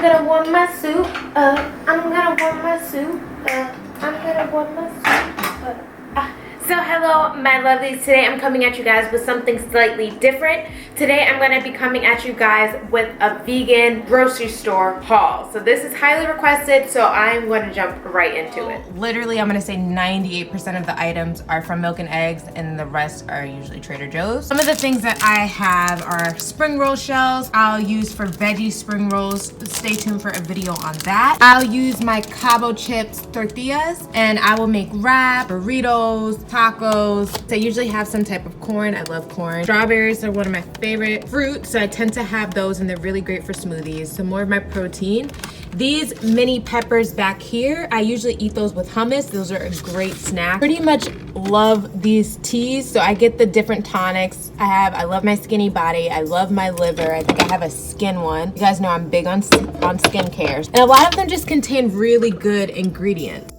gonna warm my soup up. I'm gonna warm my soup up. I'm gonna warm my soup up. So hello my lovelies, today I'm coming at you guys with something slightly different. Today I'm going to be coming at you guys with a vegan grocery store haul. So this is highly requested, so I'm going to jump right into it. Literally I'm going to say 98% of the items are from Milk and Eggs and the rest are usually Trader Joe's. Some of the things that I have are spring roll shells. I'll use for veggie spring rolls. Stay tuned for a video on that. I'll use my Cabo chips tortillas and I will make wrap, burritos, tacos. I usually have some type of corn. I love corn. Strawberries are one of my favorite fruits, so I tend to have those and they're really great for smoothies. Some more of my protein. These mini peppers back here, I usually eat those with hummus. Those are a great snack. Pretty much love these teas, so I get the different tonics. I love my skinny body. I love my liver. I think I have a skin one. You guys know I'm big on skincare. And a lot of them just contain really good ingredients.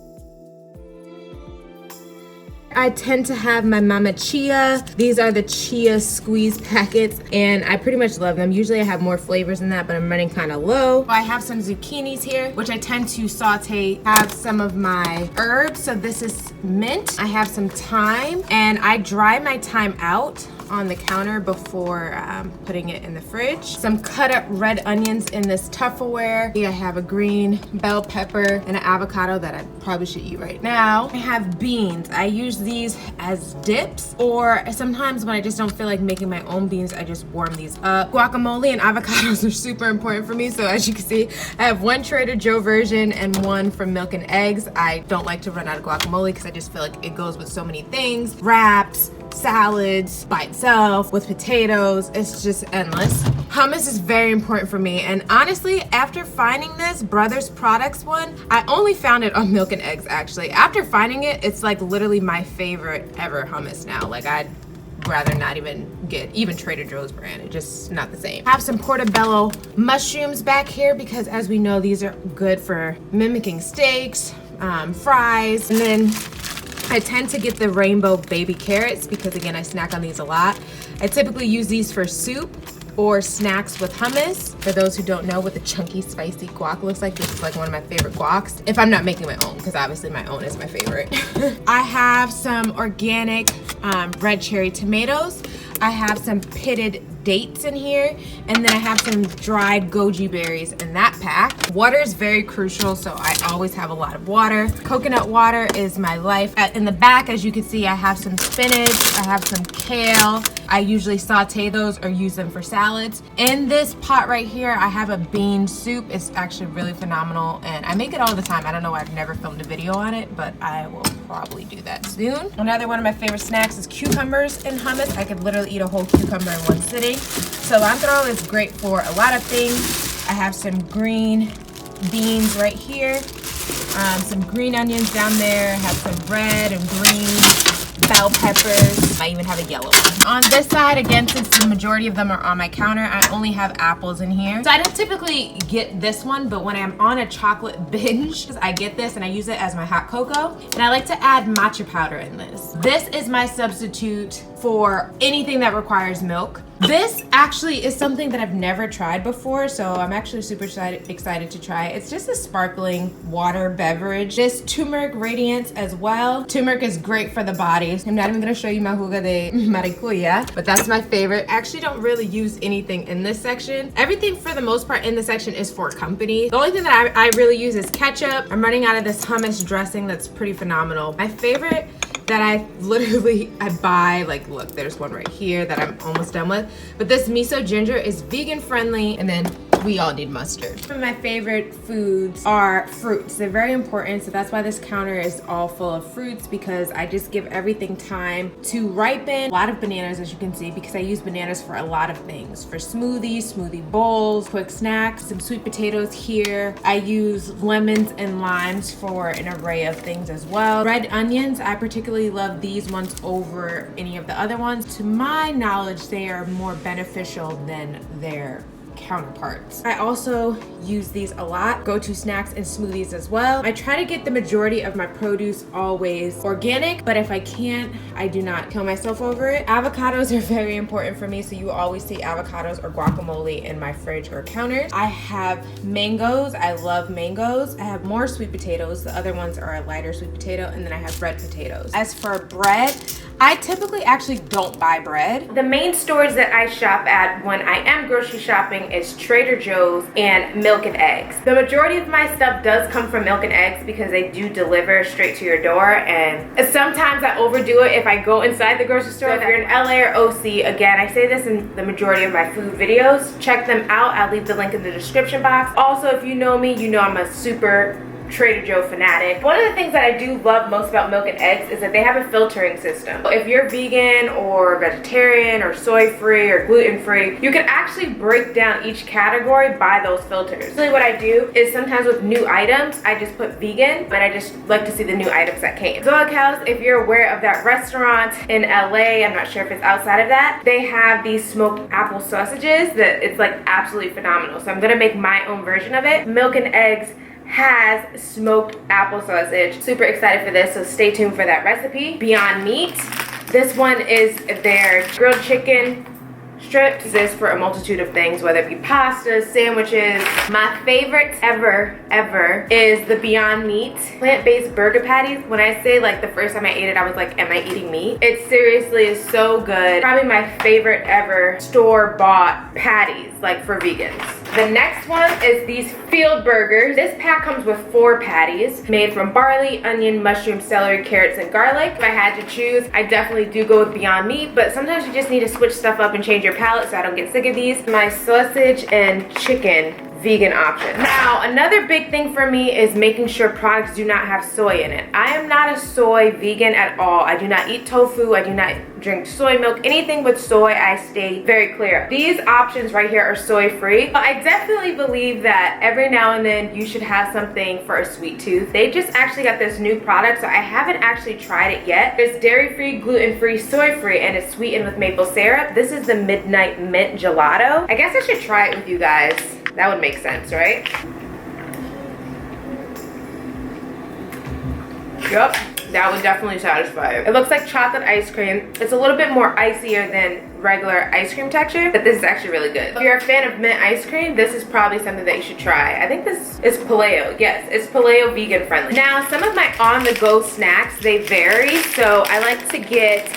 I tend to have my Mama Chia. These are the Chia squeeze packets and I pretty much love them. Usually I have more flavors than that, but I'm running kind of low. I have some zucchinis here, which I tend to saute. I have some of my herbs. So this is mint. I have some thyme and I dry my thyme out on the counter before putting it in the fridge. Some cut up red onions in this Tupperware. I have a green bell pepper and an avocado that I probably should eat right now. I have beans. I use these as dips, or sometimes when I just don't feel like making my own beans, I just warm these up. Guacamole and avocados are super important for me, so as you can see, I have one Trader Joe version and one from Milk and Eggs. I don't like to run out of guacamole because I just feel like it goes with so many things. Wraps, salads, by itself, with potatoes, it's just endless. Hummus is very important for me, and honestly, after finding this Brothers Products one, I only found it on Milk and Eggs actually. After finding it, it's like literally my favorite ever hummus now. Like I'd rather not even get even Trader Joe's brand. It's just not the same. I have some portobello mushrooms back here because as we know, these are good for mimicking steaks, fries, and then I tend to get the rainbow baby carrots because again, I snack on these a lot. I typically use these for soup or snacks with hummus. For those who don't know what the chunky spicy guac looks like, this is like one of my favorite guacs. If I'm not making my own, because obviously my own is my favorite. I have some organic red cherry tomatoes. I have some pitted dates in here, and then I have some dried goji berries in that pack. Water is very crucial, so I always have a lot of water. Coconut water is my life. In the back, as you can see, I have some spinach, I have some kale. I usually saute those or use them for salads. In this pot right here, I have a bean soup. It's actually really phenomenal, and I make it all the time. I don't know why I've never filmed a video on it, but I will probably do that soon. Another one of my favorite snacks is cucumbers and hummus. I could literally eat a whole cucumber in one sitting. Cilantro is great for a lot of things. I have some green beans right here, some green onions down there. I have some red and green bell peppers. I even have a yellow one. On this side, again, since the majority of them are on my counter, I only have apples in here. So I don't typically get this one, but when I'm on a chocolate binge, I get this and I use it as my hot cocoa. And I like to add matcha powder in this. This is my substitute for anything that requires milk. This actually is something that I've never tried before, so I'm actually super excited to try it. It's just a sparkling water beverage. This turmeric radiance as well. Turmeric is great for the body. I'm not even gonna show you my jugo de maracuya, but that's my favorite. I actually don't really use anything in this section. Everything for the most part in this section is for company. The only thing that I really use is ketchup. I'm running out of this hummus dressing that's pretty phenomenal. My favorite that I buy, like look, there's one right here that I'm almost done with. But this miso ginger is vegan friendly, and then we all need mustard. Some of my favorite foods are fruits. They're very important, so that's why this counter is all full of fruits, because I just give everything time to ripen. A lot of bananas, as you can see, because I use bananas for a lot of things. For smoothies, smoothie bowls, quick snacks, some sweet potatoes here. I use lemons and limes for an array of things as well. Red onions, I particularly love these ones over any of the other ones. To my knowledge, they are more beneficial than their counterparts. I also use these a lot, go-to snacks and smoothies as well. I try to get the majority of my produce always organic, but if I can't, I do not kill myself over it. Avocados are very important for me, so you will always see avocados or guacamole in my fridge or counters. I have mangoes. I love mangoes. I have more sweet potatoes. The other ones are a lighter sweet potato, and then I have red potatoes. As for bread, I typically actually don't buy bread. The main stores that I shop at when I am grocery shopping is Trader Joe's and Milk and Eggs. The majority of my stuff does come from Milk and Eggs because they do deliver straight to your door, and sometimes I overdo it if I go inside the grocery store. So if you're in LA or OC, again, I say this in the majority of my food videos, check them out. I'll leave the link in the description box. Also, if you know me, you know I'm a super Trader Joe fanatic. One of the things that I do love most about Milk and Eggs is that they have a filtering system. If you're vegan or vegetarian or soy free or gluten free, you can actually break down each category by those filters. Really what I do is sometimes with new items, I just put vegan, but I just like to see the new items that came. Zoic House, if you're aware of that restaurant in LA, I'm not sure if it's outside of that, they have these smoked apple sausages that it's like absolutely phenomenal. So I'm gonna make my own version of it. Milk and Eggs has smoked apple sausage. Super excited for this, so stay tuned for that recipe. Beyond Meat, this one is their grilled chicken strips. This for a multitude of things, whether it be pasta, sandwiches. My favorite ever is the Beyond Meat plant-based burger patties. When I say like the first time I ate it, I was like, am I eating meat? It seriously is so good. Probably my favorite ever store-bought patties, like for vegans. The next one is these field burgers. This pack comes with 4 patties made from barley, onion, mushroom, celery, carrots, and garlic. If I had to choose, I definitely do go with Beyond Meat, but sometimes you just need to switch stuff up and change your palate so I don't get sick of these. My sausage and chicken vegan option. Now, another big thing for me is making sure products do not have soy in it. I am not a soy vegan at all. I do not eat tofu. I do not drink soy milk. Anything with soy, I stay very clear of. These options right here are soy free. But I definitely believe that every now and then you should have something for a sweet tooth. They just actually got this new product, so I haven't actually tried it yet. It's dairy free, gluten free, soy free, and it's sweetened with maple syrup. This is the Midnight Mint Gelato. I guess I should try it with you guys. That would make sense, right? Yep, that would definitely satisfy. It looks like chocolate ice cream. It's a little bit more icier than regular ice cream texture, but this is actually really good. If you're a fan of mint ice cream, this is probably something that you should try. I think this is paleo. Yes, it's paleo vegan friendly. Now, some of my on-the-go snacks, they vary. So I like to get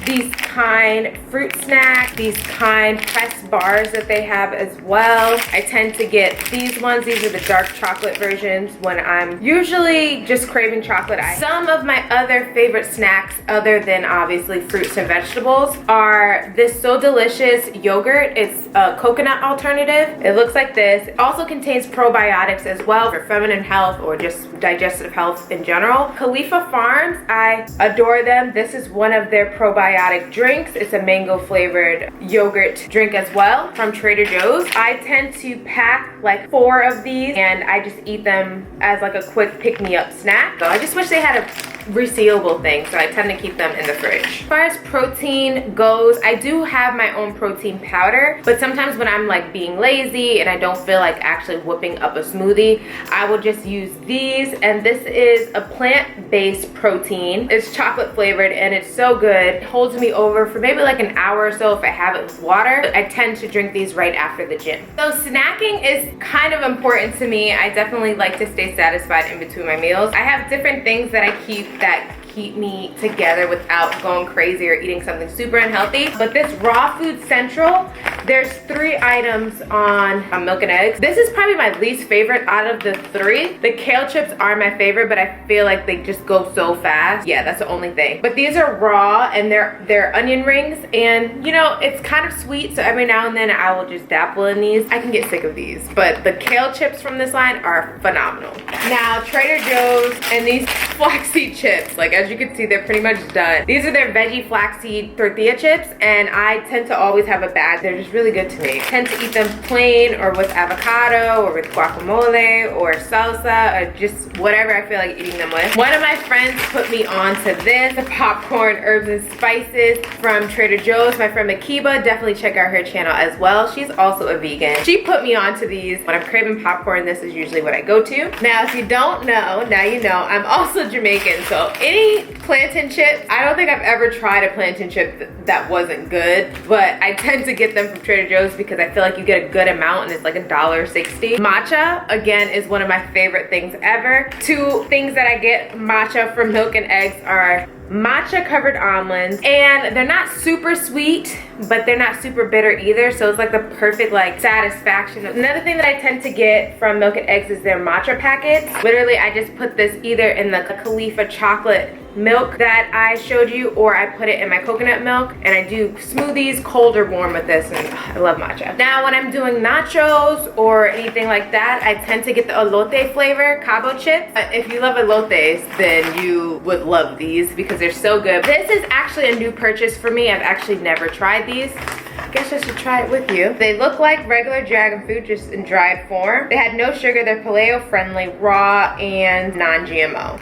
these kind fruit snacks, these kind pressed bars that they have as well. I tend to get these ones. These are the dark chocolate versions when I'm usually just craving chocolate. Some of my other favorite snacks, other than obviously fruits and vegetables, are this So Delicious yogurt. It's a coconut alternative. It looks like this. It also contains probiotics as well for feminine health or just digestive health in general. Khalifa Farms, I adore them. This is one of their probiotic drinks. It's a mango flavored yogurt drink as well from Trader Joe's. I tend to pack like 4 of these and I just eat them as like a quick pick-me-up snack. So I just wish they had a resealable thing, so I tend to keep them in the fridge. As far as protein goes, I do have my own protein powder, but sometimes when I'm like being lazy and I don't feel like actually whipping up a smoothie, I will just use these, and this is a plant-based protein. It's chocolate flavored and it's so good. It holds me over for maybe like an hour or so if I have it with water. I tend to drink these right after the gym. So snacking is kind of important to me. I definitely like to stay satisfied in between my meals. I have different things that I keep that keep me together without going crazy or eating something super unhealthy. But this Raw Food Central, there's 3 items on Milk and Eggs. This is probably my least favorite out of the 3. The kale chips are my favorite, but I feel like they just go so fast. Yeah, that's the only thing. But these are raw and they're onion rings, and you know, it's kind of sweet, so every now and then I will just dabble in these. I can get sick of these, but the kale chips from this line are phenomenal. Now, Trader Joe's and these flaxseed chips, like as as you can see, they're pretty much done. These are their veggie flaxseed tortilla chips, and I tend to always have a bag. They're just really good to me. I tend to eat them plain or with avocado or with guacamole or salsa or just whatever I feel like eating them with. One of my friends put me on to this, the popcorn herbs and spices from Trader Joe's. My friend Makiba, definitely check out her channel as well. She's also a vegan. She put me on to these. When I'm craving popcorn, this is usually what I go to. Now, if you don't know, now you know, I'm also Jamaican, so any plantain chips, I don't think I've ever tried a plantain chip that wasn't good, but I tend to get them from Trader Joe's because I feel like you get a good amount and it's like $1.60. Matcha, again, is one of my favorite things ever. Two things that I get matcha from Milk and Eggs are matcha covered almonds, and they're not super sweet, but they're not super bitter either, so it's like the perfect like satisfaction. Another thing that I tend to get from Milk and Eggs is their matcha packets. Literally, I just put this either in the Khalifa chocolate milk that I showed you, or I put it in my coconut milk, and I do smoothies cold or warm with this, and I love matcha. Now when I'm doing nachos or anything like that, I tend to get the elote flavor Cabo chips. If you love elotes, then you would love these because they're so good. This is actually a new purchase for me. I've actually never tried these. I guess I should try it with you. They look like regular dragon fruit, just in dried form. They had no sugar, they're paleo friendly, raw, and non-GMO.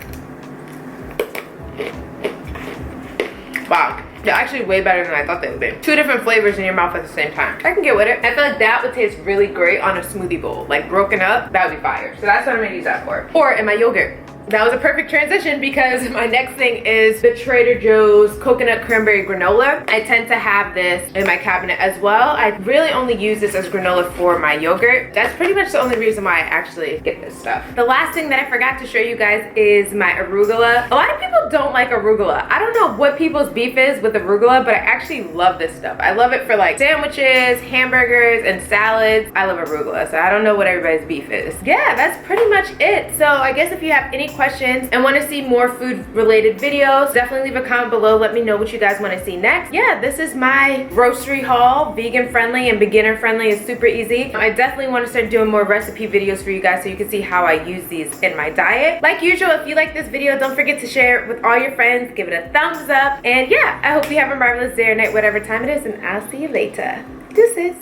Wow, they're actually way better than I thought they would be. Two different flavors in your mouth at the same time. I can get with it. I feel like that would taste really great on a smoothie bowl. Like broken up, that would be fire. So that's what I'm gonna use that for. Or in my yogurt. That was a perfect transition because my next thing is the Trader Joe's coconut cranberry granola. I tend to have this in my cabinet as well. I really only use this as granola for my yogurt. That's pretty much the only reason why I actually get this stuff. The last thing that I forgot to show you guys is my arugula. A lot of people don't like arugula. I don't know what people's beef is with arugula, but I actually love this stuff. I love it for like sandwiches, hamburgers, and salads. I love arugula, so I don't know what everybody's beef is. Yeah, that's pretty much it. So I guess if you have any questions and want to see more food related videos, definitely leave a comment below. Let me know what you guys want to see next. Yeah, this is my grocery haul. Vegan friendly and beginner friendly. Is super easy. I definitely want to start doing more recipe videos for you guys so you can see how I use these in my diet. Like usual, if you like this video, don't forget to share it with all your friends. Give it a thumbs up. And yeah, I hope you have a marvelous day or night, whatever time it is, and I'll see you later. Deuces.